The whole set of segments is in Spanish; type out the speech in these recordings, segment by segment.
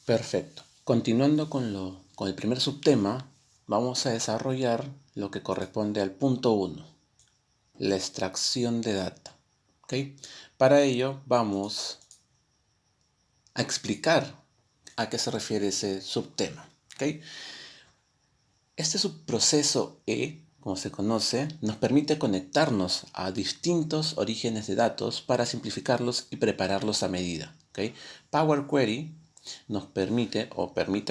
Perfecto. Continuando con el primer subtema, vamos a desarrollar lo que corresponde al punto 1, la extracción de data. ¿Ok? Para ello vamos a explicar a qué se refiere ese subtema. ¿Ok? Este subproceso como se conoce, nos permite conectarnos a distintos orígenes de datos para simplificarlos y prepararlos a medida. ¿Ok? Power Query nos permite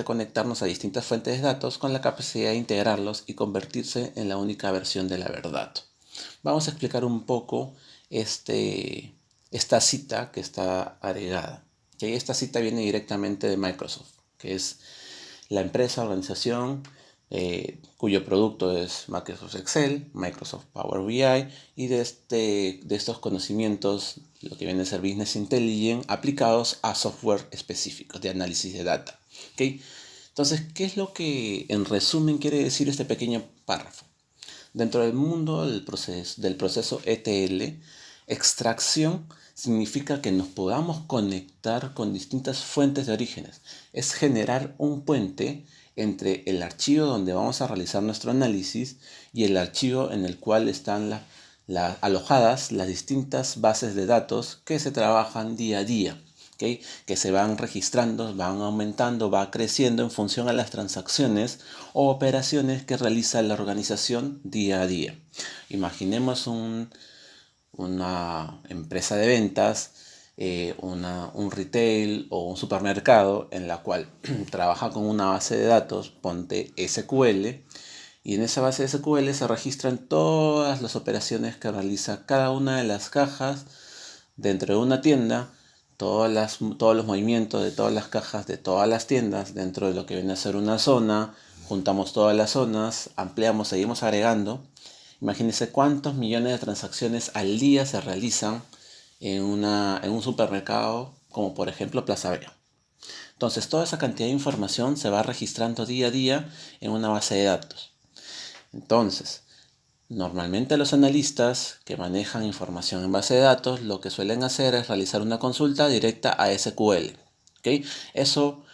conectarnos a distintas fuentes de datos con la capacidad de integrarlos y convertirse en la única versión de la verdad. Vamos a explicar un poco esta cita que está agregada. ¿Okay? Esta cita viene directamente de Microsoft, que es la empresa, organización, cuyo producto es Microsoft Excel, Microsoft Power BI, y de estos conocimientos, lo que viene a ser Business Intelligence, aplicados a software específicos de análisis de data. ¿Okay? Entonces, ¿qué es lo que en resumen quiere decir este pequeño párrafo? Dentro del mundo del proceso ETL, extracción significa que nos podamos conectar con distintas fuentes de orígenes. Es generar un puente entre el archivo donde vamos a realizar nuestro análisis y el archivo en el cual están alojadas las distintas bases de datos que se trabajan día a día. ¿Okay? Que se van registrando, van aumentando, va creciendo en función a las transacciones o operaciones que realiza la organización día a día. Imaginemos una empresa de ventas, un retail o un supermercado en la cual trabaja con una base de datos, ponte SQL, y en esa base de SQL se registran todas las operaciones que realiza cada una de las cajas dentro de una tienda, todos los movimientos de todas las cajas de todas las tiendas dentro de lo que viene a ser una zona. Juntamos todas las zonas, ampliamos, seguimos agregando. Imagínense cuántos millones de transacciones al día se realizan en un supermercado como por ejemplo Plaza Vea. Entonces toda esa cantidad de información se va registrando día a día en una base de datos. Entonces, normalmente los analistas que manejan información en base de datos lo que suelen hacer es realizar una consulta directa a SQL. ¿Okay? Eso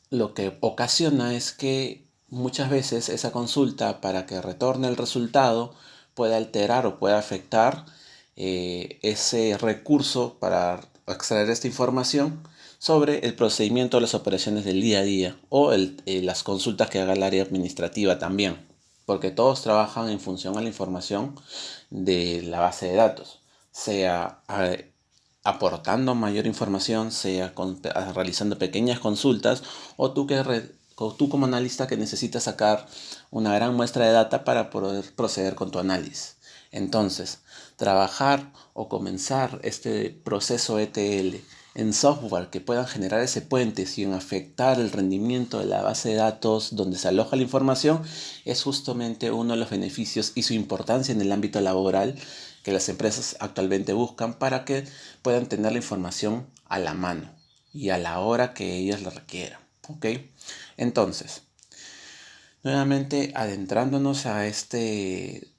lo que ocasiona es que muchas veces esa consulta para que retorne el resultado puede alterar o puede afectar ese recurso para extraer esta información sobre el procedimiento de las operaciones del día a día o las consultas que haga el área administrativa también, porque todos trabajan en función a la información de la base de datos, sea aportando mayor información, sea realizando pequeñas consultas, o tú como analista que necesitas sacar una gran muestra de data para poder proceder con tu análisis. Entonces, trabajar o comenzar este proceso ETL en software que puedan generar ese puente sin afectar el rendimiento de la base de datos donde se aloja la información es justamente uno de los beneficios y su importancia en el ámbito laboral que las empresas actualmente buscan para que puedan tener la información a la mano y a la hora que ellos la requieran. ¿Ok? Entonces, nuevamente adentrándonos a este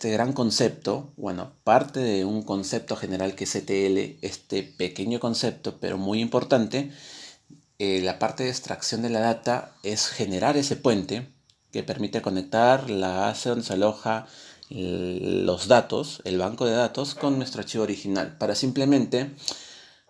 gran concepto, bueno, parte de un concepto general que es ETL, este pequeño concepto, pero muy importante, la parte de extracción de la data es generar ese puente que permite conectar la base donde se aloja los datos, el banco de datos, con nuestro archivo original, para simplemente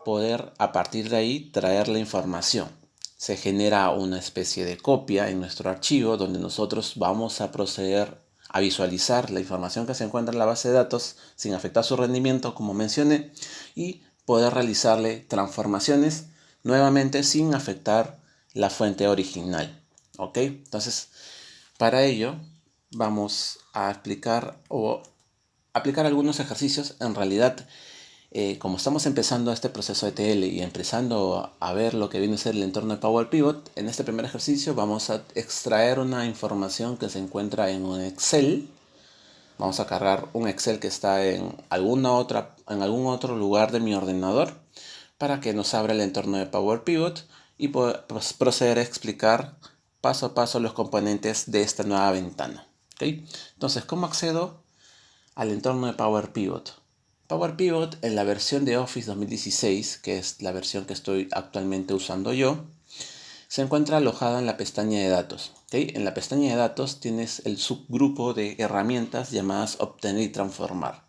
poder a partir de ahí traer la información. Se genera una especie de copia en nuestro archivo donde nosotros vamos a proceder a visualizar la información que se encuentra en la base de datos sin afectar su rendimiento, como mencioné, y poder realizarle transformaciones nuevamente sin afectar la fuente original. ¿Ok? Entonces, para ello vamos a aplicar algunos ejercicios. En realidad, como estamos empezando este proceso de TL y empezando a ver lo que viene a ser el entorno de Power Pivot, en este primer ejercicio vamos a extraer una información que se encuentra en un Excel. Vamos a cargar un Excel que está en algún otro lugar de mi ordenador para que nos abra el entorno de Power Pivot y proceder a explicar paso a paso los componentes de esta nueva ventana. ¿Okay? Entonces, ¿cómo accedo al entorno de Power Pivot? Power Pivot en la versión de Office 2016, que es la versión que estoy actualmente usando yo, se encuentra alojada en la pestaña de datos. ¿Okay? En la pestaña de datos tienes el subgrupo de herramientas llamadas Obtener y Transformar.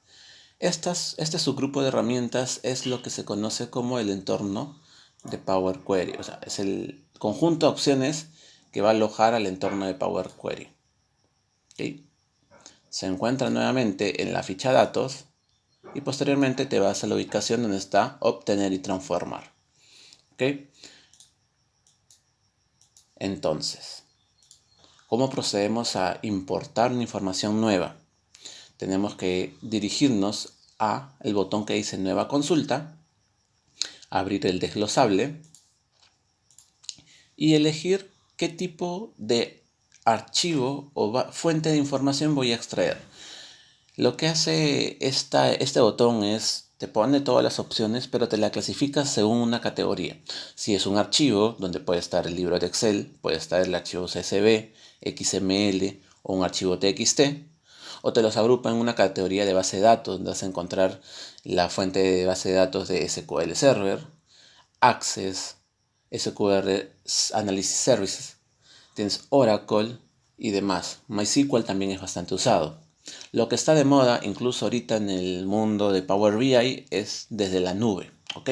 Este subgrupo de herramientas es lo que se conoce como el entorno de Power Query. O sea, es el conjunto de opciones que va a alojar al entorno de Power Query. ¿Okay? Se encuentra nuevamente en la ficha datos y posteriormente te vas a la ubicación donde está Obtener y Transformar. ¿Okay? Entonces, ¿cómo procedemos a importar una información nueva? Tenemos que dirigirnos a el botón que dice Nueva Consulta, abrir el desglosable y elegir qué tipo de archivo o fuente de información voy a extraer. Lo que hace este botón es, te pone todas las opciones, pero te la clasifica según una categoría. Si es un archivo, donde puede estar el libro de Excel, puede estar el archivo CSV, XML o un archivo TXT, o te los agrupa en una categoría de base de datos, donde vas a encontrar la fuente de base de datos de SQL Server, Access, SQL Analysis Services, tienes Oracle y demás. MySQL también es bastante usado. Lo que está de moda, incluso ahorita en el mundo de Power BI, es desde la nube. ¿Ok?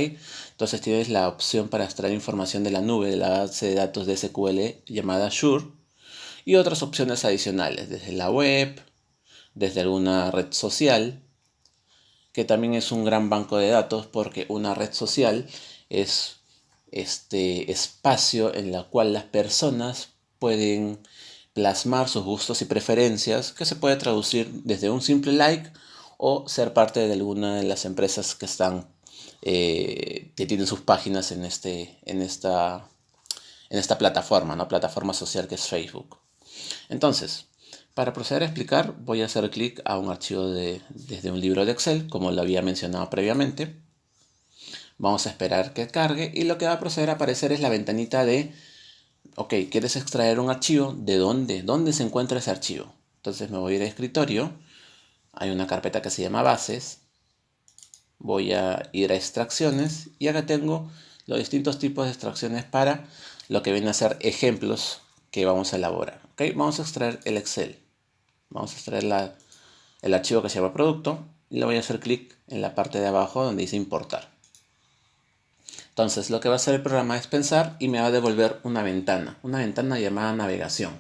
Entonces tienes la opción para extraer información de la nube, de la base de datos de SQL llamada Azure, y otras opciones adicionales, desde la web, desde alguna red social, que también es un gran banco de datos porque una red social es este espacio en la cual las personas pueden plasmar sus gustos y preferencias, que se puede traducir desde un simple like o ser parte de alguna de las empresas que están que tienen sus páginas en esta plataforma, ¿no? Plataforma social que es Facebook. Entonces, para proceder a explicar, voy a hacer clic a un archivo desde un libro de Excel, como lo había mencionado previamente. Vamos a esperar que cargue y lo que va a proceder a aparecer es la ventanita de, ok, ¿quieres extraer un archivo? ¿De dónde? ¿Dónde se encuentra ese archivo? Entonces me voy a ir a escritorio, hay una carpeta que se llama bases, voy a ir a extracciones y acá tengo los distintos tipos de extracciones para lo que viene a ser ejemplos que vamos a elaborar. ¿Okay? Vamos a extraer el Excel. Vamos a extraer el archivo que se llama producto y le voy a hacer clic en la parte de abajo donde dice importar. Entonces lo que va a hacer el programa es pensar y me va a devolver una ventana llamada navegación.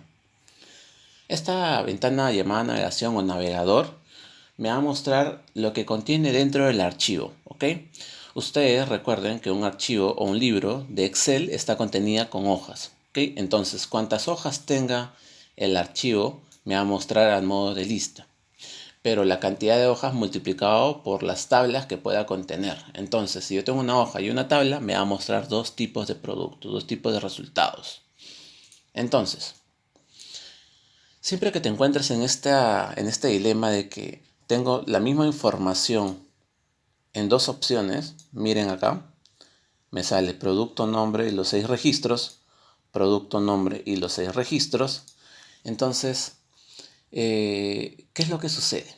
Esta ventana llamada navegación o navegador me va a mostrar lo que contiene dentro del archivo. ¿Ok? Ustedes recuerden que un archivo o un libro de Excel está contenida con hojas. ¿Ok? Entonces, cuantas hojas tenga el archivo me va a mostrar al modo de lista, pero la cantidad de hojas multiplicado por las tablas que pueda contener. Entonces, si yo tengo una hoja y una tabla, me va a mostrar dos tipos de productos, dos tipos de resultados. Entonces, siempre que te encuentres en este dilema de que tengo la misma información en dos opciones, miren acá, me sale producto, nombre y los 6 registros, producto, nombre y los 6 registros. Entonces, ¿qué es lo que sucede?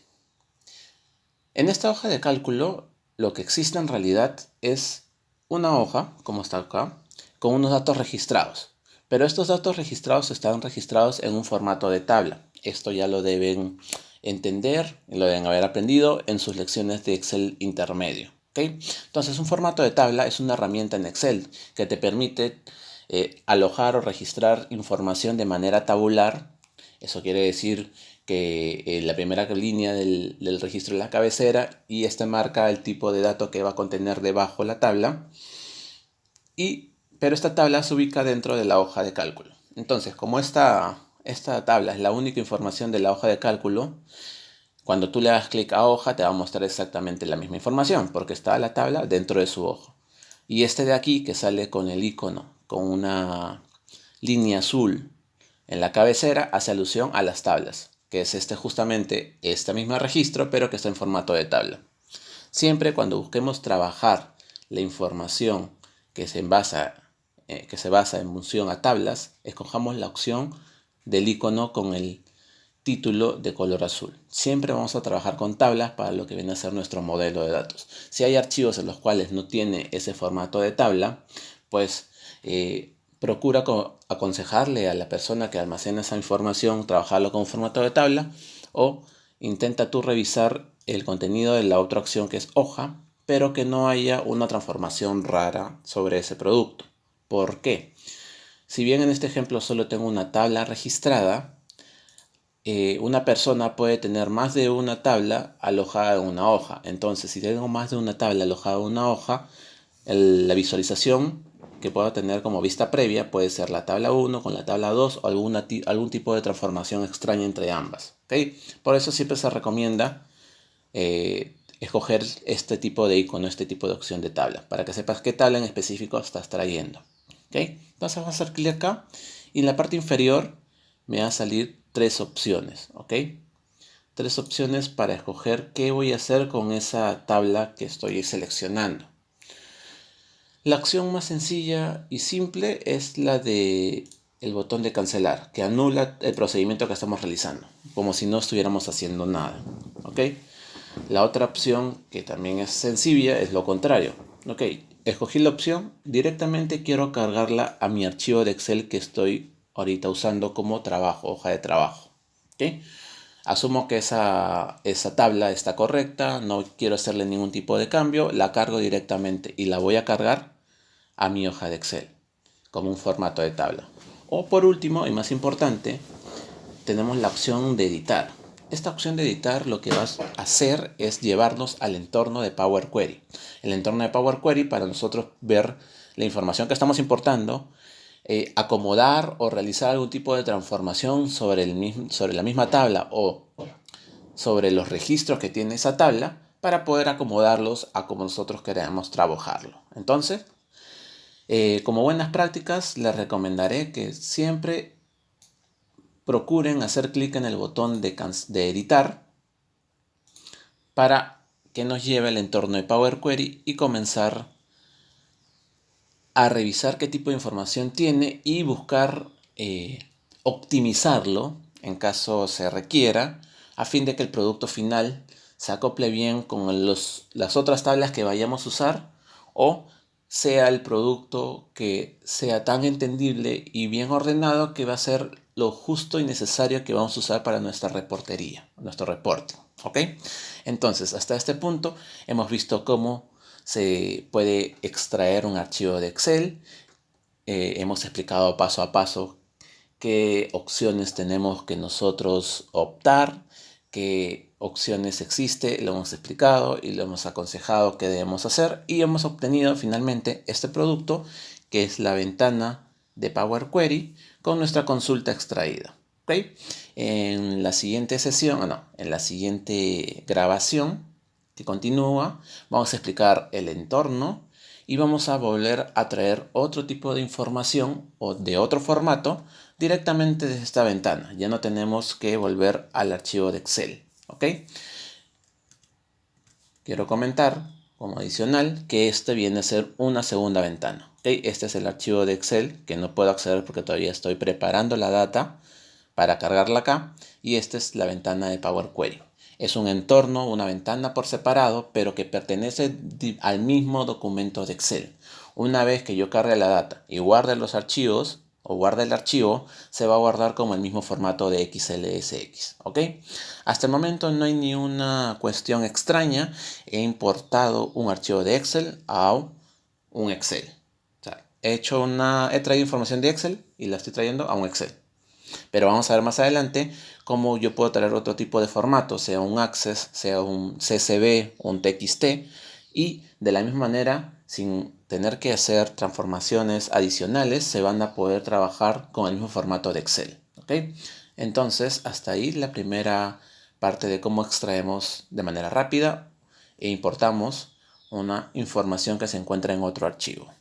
En esta hoja de cálculo, lo que existe en realidad es una hoja, como está acá, con unos datos registrados. Pero estos datos registrados están registrados en un formato de tabla. Esto ya lo deben entender, lo deben haber aprendido en sus lecciones de Excel intermedio. ¿Okay? Entonces, un formato de tabla es una herramienta en Excel que te permite alojar o registrar información de manera tabular. Eso quiere decir que la primera línea del registro es la cabecera y esta marca el tipo de dato que va a contener debajo la tabla. Pero esta tabla se ubica dentro de la hoja de cálculo. Entonces, como esta tabla es la única información de la hoja de cálculo, cuando tú le das clic a hoja te va a mostrar exactamente la misma información, porque está la tabla dentro de su hoja. Y este de aquí, que sale con el icono, con una línea azul en la cabecera, hace alusión a las tablas, que es justamente este mismo registro, pero que está en formato de tabla. Siempre cuando busquemos trabajar la información que se basa en función a tablas, escojamos la opción del icono con título de color azul. Siempre vamos a trabajar con tablas para lo que viene a ser nuestro modelo de datos. Si hay archivos en los cuales no tiene ese formato de tabla, pues procura aconsejarle a la persona que almacena esa información trabajarlo con formato de tabla, o intenta tú revisar el contenido de la otra opción que es hoja, pero que no haya una transformación rara sobre ese producto. ¿Por qué? Si bien en este ejemplo solo tengo una tabla registrada, una persona puede tener más de una tabla alojada en una hoja. Entonces, si tengo más de una tabla alojada en una hoja, la visualización que puedo tener como vista previa puede ser la tabla 1 con la tabla 2 o algún tipo de transformación extraña entre ambas. ¿Okay? Por eso siempre se recomienda escoger este tipo de icono, este tipo de opción de tabla, para que sepas qué tabla en específico estás trayendo. ¿Okay? Entonces vamos a hacer clic acá y en la parte inferior me va a salir tres opciones. ¿Ok? Tres opciones para escoger qué voy a hacer con esa tabla que estoy seleccionando. La opción más sencilla y simple es la de el botón de cancelar, que anula el procedimiento que estamos realizando, como si no estuviéramos haciendo nada. ¿Ok? La otra opción, que también es sencilla, es lo contrario. Ok, escogí la opción, directamente quiero cargarla a mi archivo de Excel que estoy ahorita usando como trabajo, hoja de trabajo. ¿Ok? Asumo que esa tabla está correcta, no quiero hacerle ningún tipo de cambio, la cargo directamente y la voy a cargar a mi hoja de Excel como un formato de tabla. O por último, y más importante, tenemos la opción de editar. Esta opción de editar lo que va a hacer es llevarnos al entorno de Power Query. El entorno de Power Query para nosotros ver la información que estamos importando, acomodar o realizar algún tipo de transformación sobre la misma tabla o sobre los registros que tiene esa tabla para poder acomodarlos a como nosotros queremos trabajarlo. Entonces, como buenas prácticas, les recomendaré que siempre procuren hacer clic en el botón de editar para que nos lleve al entorno de Power Query y comenzar a revisar qué tipo de información tiene y buscar optimizarlo en caso se requiera, a fin de que el producto final se acople bien con las otras tablas que vayamos a usar, o sea el producto que sea tan entendible y bien ordenado que va a ser lo justo y necesario que vamos a usar para nuestra reportería, nuestro reporte. ¿Ok? Entonces, hasta este punto hemos visto cómo se puede extraer un archivo de Excel. Hemos explicado paso a paso qué opciones tenemos que nosotros optar, qué opciones existe, lo hemos explicado y lo hemos aconsejado qué debemos hacer, y hemos obtenido finalmente este producto que es la ventana de Power Query con nuestra consulta extraída. ¿Okay? En la siguiente sesión, en la siguiente grabación que continúa, vamos a explicar el entorno y vamos a volver a traer otro tipo de información o de otro formato directamente desde esta ventana. Ya no tenemos que volver al archivo de Excel. ¿Ok? Quiero comentar como adicional que este viene a ser una segunda ventana. ¿Ok? Este es el archivo de Excel que no puedo acceder porque todavía estoy preparando la data para cargarla acá, y esta es la ventana de Power Query. Es un entorno, una ventana por separado, pero que pertenece al mismo documento de Excel. Una vez que yo cargue la data y guarde los archivos, o guarde el archivo, se va a guardar como el mismo formato de XLSX. ¿Ok? Hasta el momento no hay ni una cuestión extraña. He importado un archivo de Excel a un Excel. O sea, he traído información de Excel y la estoy trayendo a un Excel. Pero vamos a ver más adelante cómo yo puedo traer otro tipo de formato, sea un Access, sea un CSV, un TXT, y de la misma manera, sin tener que hacer transformaciones adicionales, se van a poder trabajar con el mismo formato de Excel. ¿Ok? Entonces, hasta ahí la primera parte de cómo extraemos de manera rápida e importamos una información que se encuentra en otro archivo.